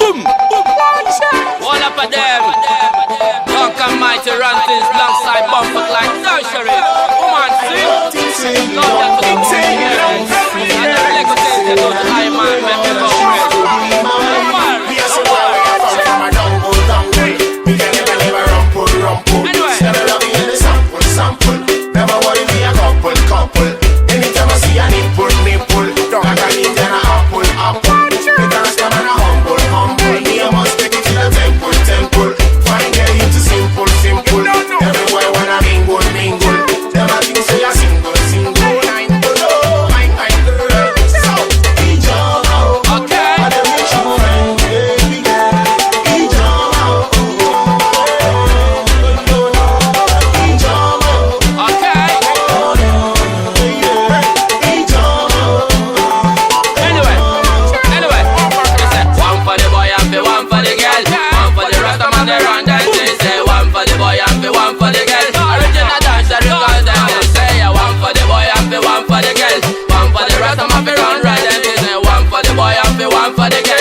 boom, boom. All up of them. Drunk and mighty run things alongside bumper like nursery. Come on, sing. Lord, that's what I'm saying. And the legal things that go to high man, make me go crazy. We are so well, we are from a downpool. We can never rumple. Never love you in the sample. Never worry me a couple. Anytime I see a nipple. Like a need and a apple. Because come on a humble. Me a must take it to the temple. Find get into simple. Everywhere when I mingle. Never think say a single. Oh, my girl. So, Ijoma. Okay. I don't wish you friend, baby girl. Ijoma. Okay. Anyway, they say one for the boy and one for the girl. One for the rest of man they run them. They say one for the boy and one for the girl. Original dancer because them they say one for the boy and one for the girl. One for the rest of man they run right. They say one for the boy and one for the girl.